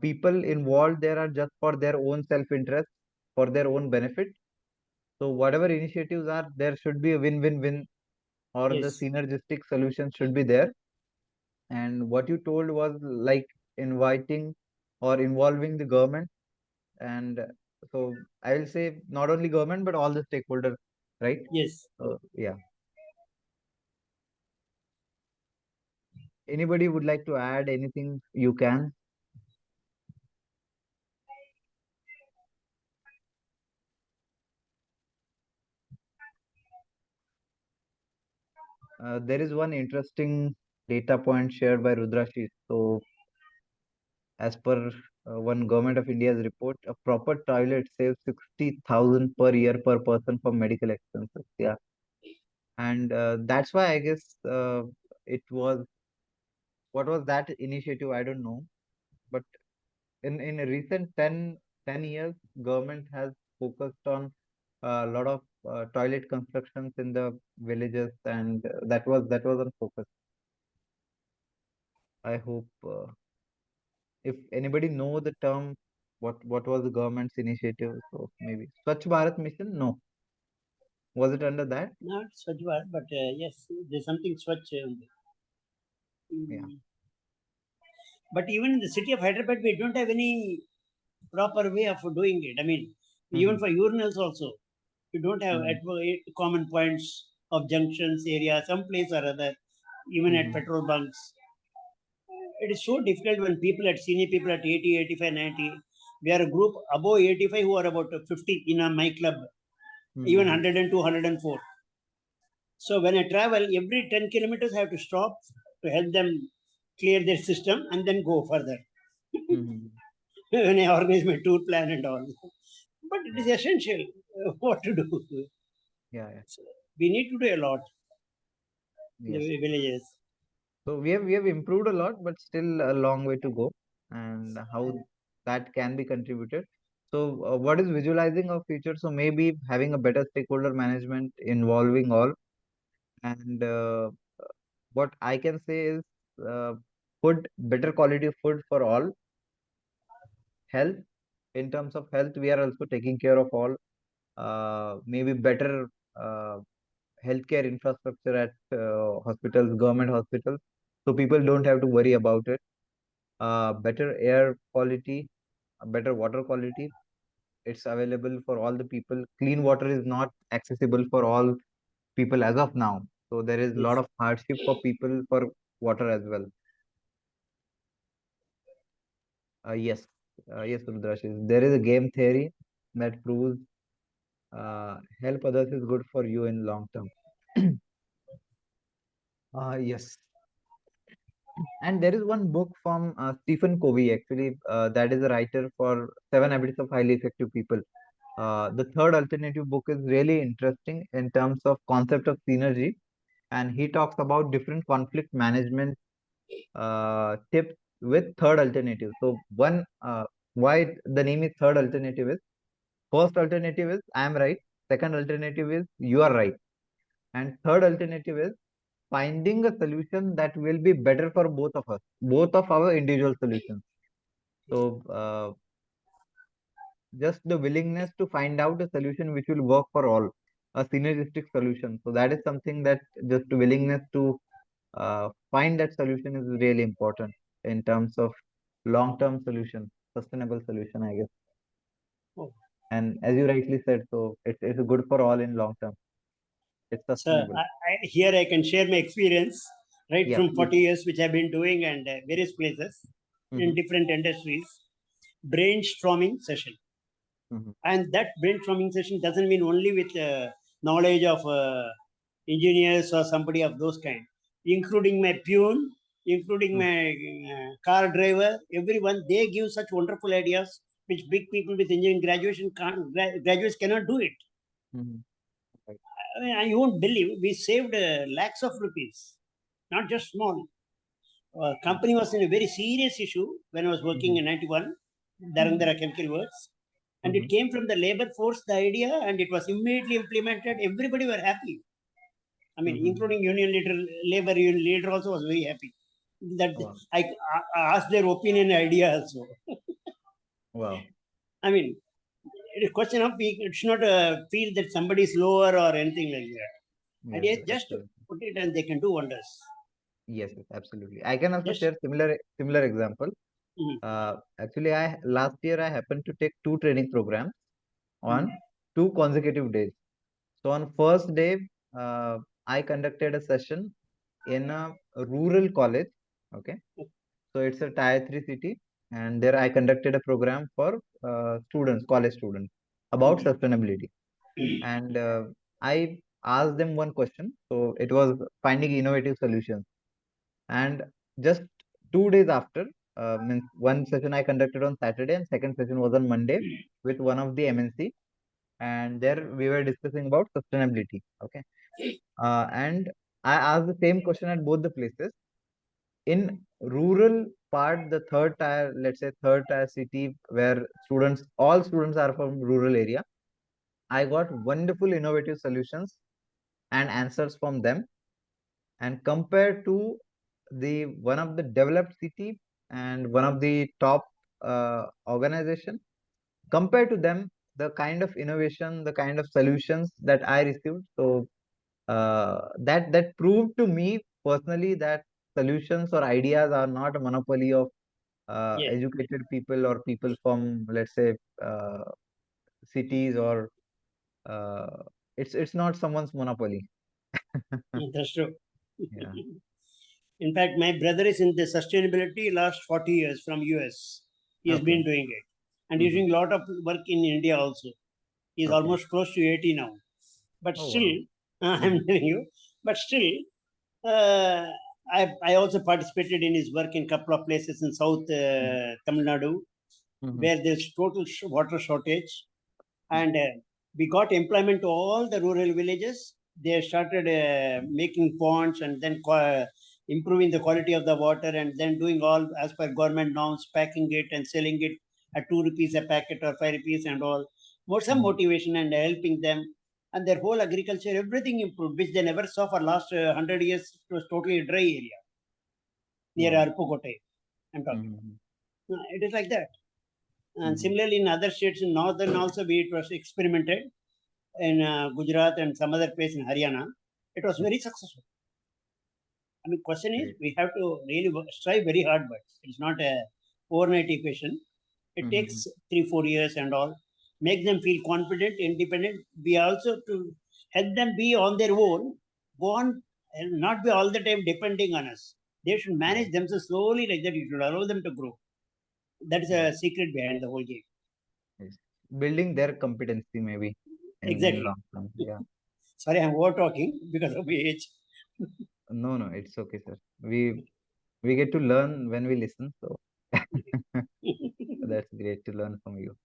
people involved there are just for their own self-interest, for their own benefit. So whatever initiatives are, there should be a win-win-win, or the Yes. synergistic solution should be there. And what you told was like inviting or involving the government. And so I will say not only government, but all the stakeholders, right? Yes. Yeah. Anybody would like to add anything, you can. There is one interesting data point shared by Rudrashi. So as per one Government of India's report, a proper toilet saves 60,000 per year per person for medical expenses. Yeah. And that's why I guess it was, what was that initiative? I don't know. But in a recent 10 years, government has focused on a lot of toilet constructions in the villages, and that was on focus. I hope if anybody know the term, what was the government's initiative? So maybe Swachh Bharat Mission. No, was it under that? Not Swachh Bharat, but yes, there's something Swachh. Yeah. Mm. But even in the city of Hyderabad, we don't have any proper way of doing it. I mean, even Hmm. for urinals also, we don't have Hmm. at common points of junctions area, some place or other, even at Hmm. petrol bunks. It is so difficult when people at senior people at 80, 85, 90. We are a group above 85 who are about 50 in my club, even Hmm. 102, 104. So when I travel, every 10 kilometers, I have to stop to help them clear their system and then go further. Hmm. When I organize my tour plan and all. But it is essential what to do. Yeah, yeah. So we need to do a lot in Yes. the villages. So we have improved a lot, but still a long way to go, and how that can be contributed. So what is visualizing of future? So maybe having a better stakeholder management involving all, and what I can say is food, better quality of food for all. Health, in terms of health, we are also taking care of all. Maybe better healthcare infrastructure at hospitals, government hospitals, so people don't have to worry about it. Better air quality, better water quality. It's available for all the people. Clean water is not accessible for all people as of now. So there is a lot Yes. of hardship for people for water as well. Yes, yes, Rudrash. There is a game theory that proves help others is good for you in long term. Yes. And there is one book from Stephen Covey, actually, that is a writer for Seven Habits of Highly Effective People. The third alternative book is really interesting in terms of concept of synergy, and he talks about different conflict management tips with third alternative. So one, why the name is third alternative is, first alternative is I am right, second alternative is you are right, and third alternative is finding a solution that will be better for both of us, both of our individual solutions. So just the willingness to find out a solution which will work for all, a synergistic solution. So that is something that just willingness to find that solution is really important in terms of long-term solution, sustainable solution, I guess. Oh. And as you rightly said, so it's good for all in long term. It's So sustainable. here I can share my experience right Yeah, from please. 40 years, which I've been doing and various places in Mm-hmm. different industries. Brainstorming session. Mm-hmm. And that brainstorming session doesn't mean only with knowledge of engineers or somebody of those kind, including my peon, including my car driver, everyone. They give such wonderful ideas which big people with engineering graduation can't, graduates cannot do it. Mm-hmm. Right. I mean, you won't believe we saved lakhs of rupees, not just small. Company was in a very serious issue when I was working Mm-hmm. in 91, Darandara Chemical Works. And Mm-hmm. it came from the labor force, the idea, and it was immediately implemented. Everybody were happy. I mean, Mm-hmm. including union leader, labor union leader also was very happy. That Wow. I asked their opinion and idea also. Wow. I mean, it is question of it should not feel that somebody is lower or anything like that. And Yes, yes, yes, just absolutely. put it and they can do wonders. Yes, yes, absolutely. I can also Just share similar example. mm, Actually, I last year I happened to take two training programs mm, on two consecutive days. So on first day, I conducted a session in a rural college. Okay. So it's a tier 3 city, and there I conducted a program for students, college students, about sustainability. And I asked them one question. So it was finding innovative solutions. And just 2 days after, means one session I conducted on Saturday, and second session was on Monday with one of the MNC. And there we were discussing about sustainability. Okay. And I asked the same question at both the places. In rural part, the third tier, let's say third tier city, where all students are from rural area, I got wonderful innovative solutions and answers from them. And compared to the one of the developed city and one of the top organization, compared to them, the kind of innovation, the kind of solutions that I received, so that proved to me personally that solutions or ideas are not a monopoly of yeah, educated people or people from, let's say, uh, cities, or uh, it's not someone's monopoly. that's true. Yeah. In fact, my brother is in the sustainability last 40 years from US. He has Okay. been doing it. And he's Hmm. doing a lot of work in India also. He's Okay. almost close to 80 now. But Oh still, wow. Hmm. I'm telling you, but still, uh, I also participated in his work in a couple of places in South Tamil Nadu, Hmm. where there's total water shortage. And we got employment to all the rural villages. They started making ponds and then improving the quality of the water and then doing all as per government norms, packing it and selling it at 2 rupees a packet or 5 rupees and all. More some Hmm. motivation and helping them. And their whole agriculture, everything improved, which they never saw for last 100 years. It was totally a dry area near Wow. Arpukote. I'm talking. Hmm. It is like that. And Hmm. similarly, in other states in northern also, it was experimented in Gujarat and some other place in Haryana. It was very successful. I mean, question is, Great. we have to really strive very hard, but it's not a overnight equation. It Hmm. takes 3, 4 years and all. Make them feel confident, independent. We also to help them be on their own, go on and not be all the time depending on us. They should Right. manage themselves slowly like that. You should allow them to grow. That is Right. a secret behind the whole game. Yes. Building their competency maybe in Exactly. long term. Yeah. Sorry, I'm over talking because of my age. No, no, it's okay, sir. We get to learn when we listen, so that's great to learn from you.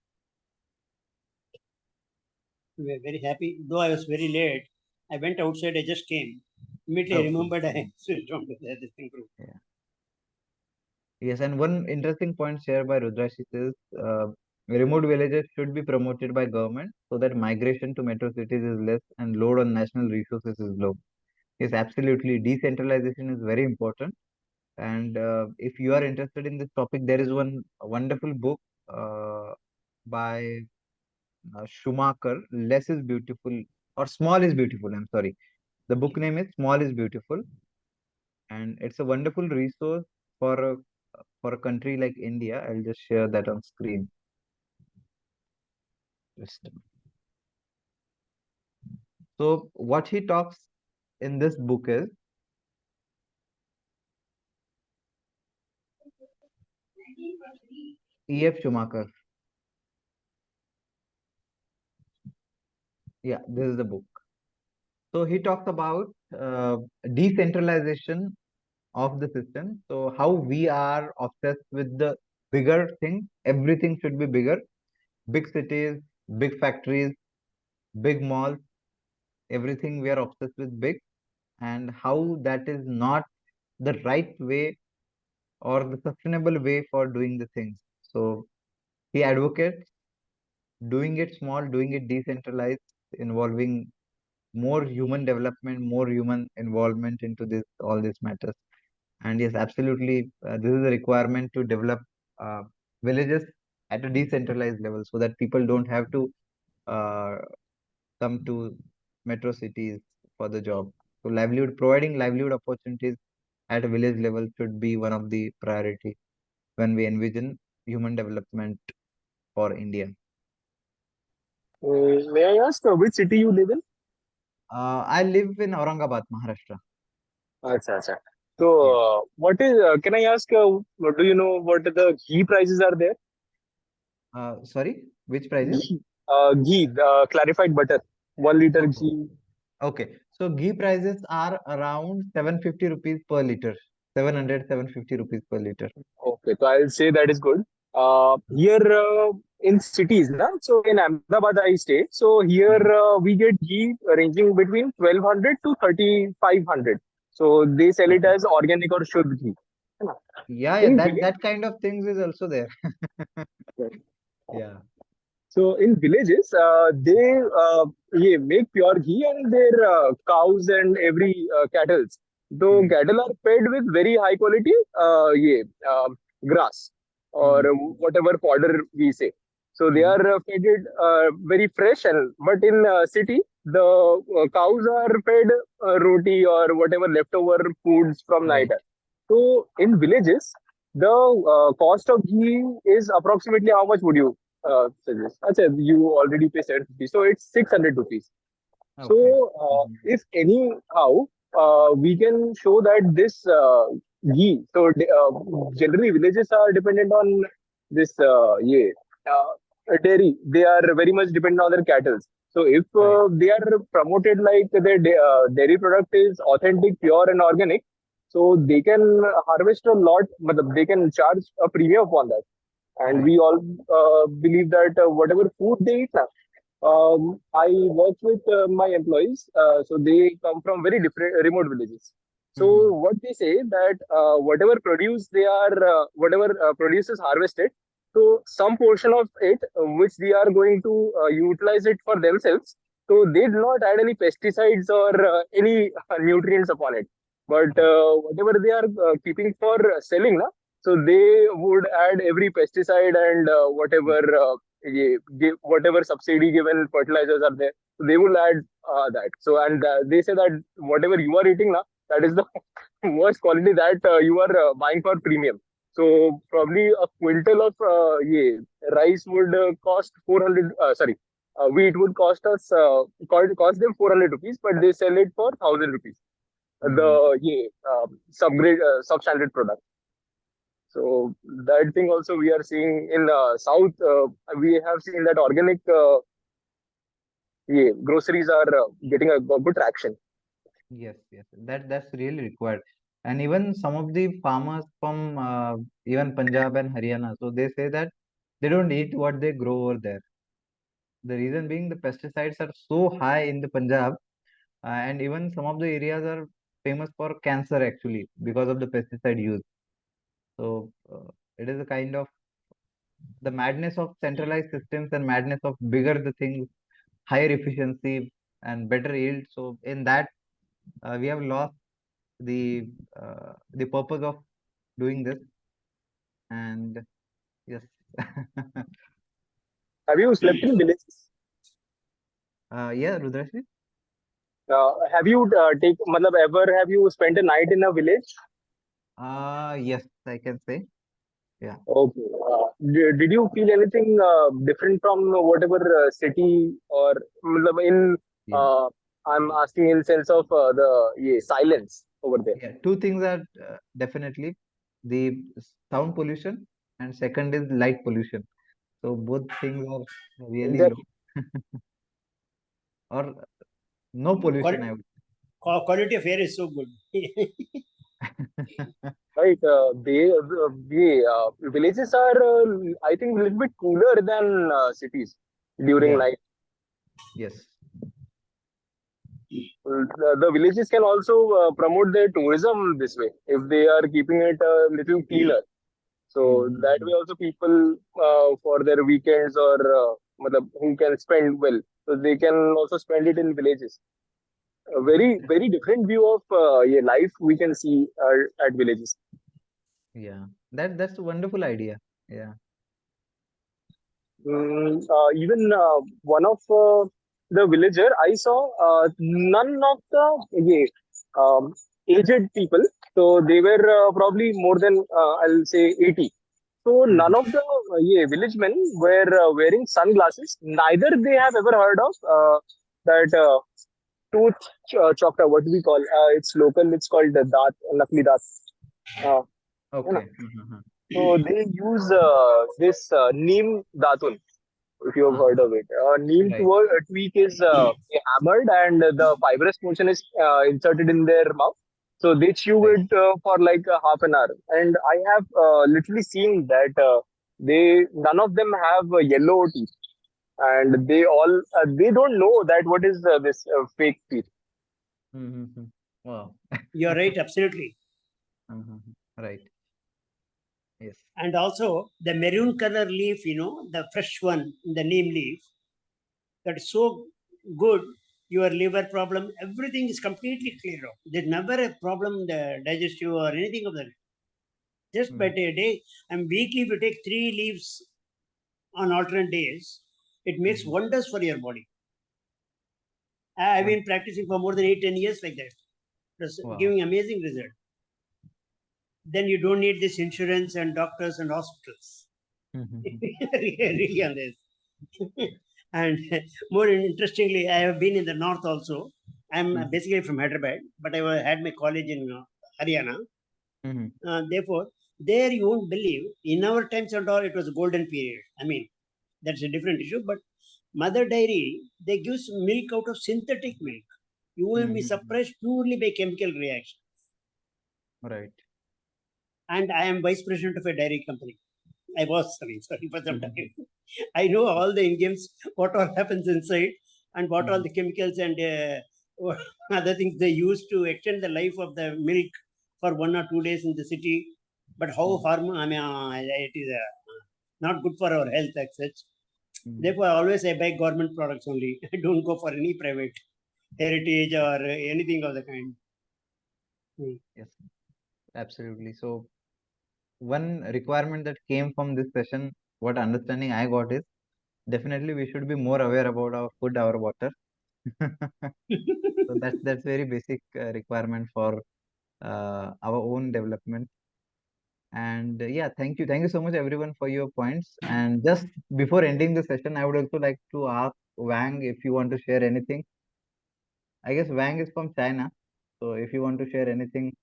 We were very happy. Though I was very late, I went outside. I just came. Immediately I Okay. remembered I switched on to this thing group. Yeah. Yes, and one interesting point shared by Rudrashit is remote villages should be promoted by government so that migration to metro cities is less and load on national resources is low. Yes, absolutely. Decentralization is very important. And if you are interested in this topic, there is one wonderful book by Schumacher, Less is Beautiful, or Small is Beautiful. I'm sorry. The book name is Small is Beautiful, and it's a wonderful resource for a country like India. I'll just share that on screen. Just- So what he talks in this book is E.F. Schumacher. Yeah, this is the book. So he talks about decentralization of the system. So how we are obsessed with the bigger things. Everything should be bigger. Big cities, big factories, big malls. Everything we are obsessed with big, and how that is not the right way or the sustainable way for doing the things. So he advocates doing it small, doing it decentralized, involving more human development, more human involvement into this all these matters. And yes, absolutely, this is a requirement to develop uh, villages at a decentralized level so that people don't have to uh, come to metro cities for the job. So providing livelihood opportunities at a village level should be one of the priority when we envision human development for India. May I ask which city you live in? I live in Aurangabad, Maharashtra. Acha, acha. So, Yes. what is? Can I ask? Do you know what the ghee prices are there? Sorry, which prices? Ghee, clarified butter, 1 liter Okay. ghee. Okay. So ghee prices are around 750 rupees per liter. 700, 750 rupees per liter. Okay, so I'll say that is good. Here in cities, na? So in Ahmedabad I stay. So here Mhm. we get ghee ranging between 1200 to 3500. So they sell it Okay. as organic or Shuddh ghee. है ना? Yeah, yeah, In that kind of things is also there. village, Yeah. so in villages, they yeah, make pure ghee and their cows and every cattle. So Hmm. cattle are fed with very high quality yeah, grass or Hmm. whatever fodder we say. So they Hmm. are fed it very fresh. And but in city, the cows are fed roti or whatever leftover foods from night. Right. So in villages, the cost of ghee is approximately how much would you suggest? Achha, you already pay 750, so it's 600 rupees. So Okay. Hmm. if anyhow we can show that this ghee, so generally villages are dependent on this yeah, dairy. They are very much dependent on their cattle. So if Right. they are promoted like their dairy product is authentic, pure, and organic, so they can harvest a lot, but they can charge a premium upon that. And Right. we all believe that whatever food they eat now, I work with my employees, so they come from very different remote villages. So Hmm. what they say that whatever produce they are, whatever produce is harvested, so some portion of it which they are going to utilize it for themselves. So they do not add any pesticides or any nutrients upon it. But Right. whatever they are keeping for selling, na, so they would add every pesticide and whatever whatever subsidy given fertilizers are there, so they will add that. So and they say that whatever you are eating now, that is the worst quality that you are buying for premium. So probably a quintal of rice would cost 400. Sorry, wheat would cost us cost them 400 rupees, but they sell it for 1,000 rupees. Hmm. The subgrade substandard product. So that thing also we are seeing in South. We have seen that organic groceries are getting a good traction. Yes, yes. That's really required. And even some of the farmers from even Punjab and Haryana, so they say that they don't eat what they grow over there. The reason being the pesticides are so high in the Punjab, and even some of the areas are famous for cancer actually because of the pesticide use. So it is a kind of the madness of centralized systems and madness of bigger the things, higher efficiency and better yield. So in that we have lost the purpose of doing this. And yes. Have you slept in villages? Yeah, Rudrashi. Have you ever have you spent a night in a village? Yes, I can say. Yeah. Okay. Did you feel anything different from whatever city or in? Yeah. Uh, I'm asking in sense of the silence over there. Yeah. Two things are definitely the sound pollution, and second is light pollution. So both things are really low, Exactly. or no pollution, I would Quality of air is so good. say. Right. Villages are, I think, a little bit cooler than cities during Yeah. night. Yes. The villages can also promote their tourism this way if they are keeping it a little cleaner. So that way Mm-hmm. also people for their weekends or who can spend well, so they can also spend it in villages. A very different view of life we can see at villages. Yeah. That's a wonderful idea. Yeah. Even one of the villager I saw, none of the aged people, so they were probably more than I'll say 80. So none Mm-hmm. of the village men were wearing sunglasses. Neither they have ever heard of that tooth chokta. What do we call? It's local. It's called the daat, nakli daat. Uh, you know. Okay. Uh-huh. So they use this neem datun, if you have Uh-huh. heard of it. Neem Right. tweak is hammered and the fibrous portion is inserted in their mouth. So they chew Right. it for like half an hour. And I have literally seen that none of them have yellow teeth. And they don't know that what is this fake teeth. Mm-hmm. Wow. You're right, absolutely. Uh-huh. Right. Yes. And also the maroon color leaf, the fresh one, the neem leaf, that's so good. Your liver problem, everything is completely clear up. There's never a problem, the digestive or anything of that. Just by Mm. a day, and weekly, if you take 3 leaves on alternate days, it makes Mm-hmm. wonders for your body. I've One. been practicing for more than 8-10 years like that. It's Wow. giving amazing result. Then you don't need this insurance and doctors and hospitals. Mm-hmm. Really on this. And more interestingly, I have been in the north also. I'm Mm-hmm. basically from Hyderabad, but had my college in Haryana. Mm-hmm. Therefore, there you won't believe, in our times and all, it was a golden period. I mean, that's a different issue. But mother dairy, they give milk out of synthetic milk. You will be Mm-hmm. suppressed purely by chemical reaction. Right. And I am vice president of a dairy company. I was, sorry for some Mm-hmm. time. I know all the Indians, what all happens inside, and what all Mm-hmm. the chemicals and other things they use to extend the life of the milk for 1 or 2 days in the city. But how Mm-hmm. I mean, it is not good for our health as such. Mm-hmm. Therefore, always I buy government products only. I don't go for any private heritage or anything of the kind. Yes. Absolutely. So one requirement that came from this session, what understanding I got is definitely we should be more aware about our food, our water. So that's very basic requirement for our own development. And yeah, thank you so much everyone for your points. And just before ending the session, I would also like to ask Wang if you want to share anything. I guess Wang is from China, so if you want to share anything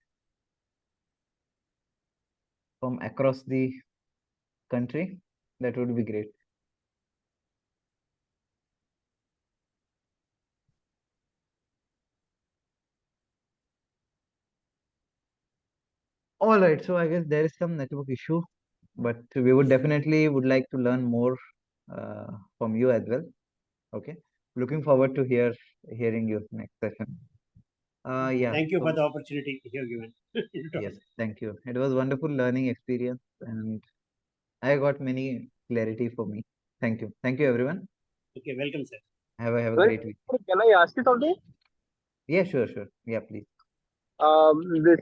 from across the country, that would be great. All right, so I guess there is some network issue, but we would definitely would like to learn more from you as well. Okay, looking forward to hearing you next session. Yeah. Thank you for So the opportunity you have given. yes, thank you. It was wonderful learning experience, and I got many clarity for me. Thank you everyone. Okay, welcome, sir. Have a Well, great week. can I ask you something? Yeah, sure. Yeah, please. This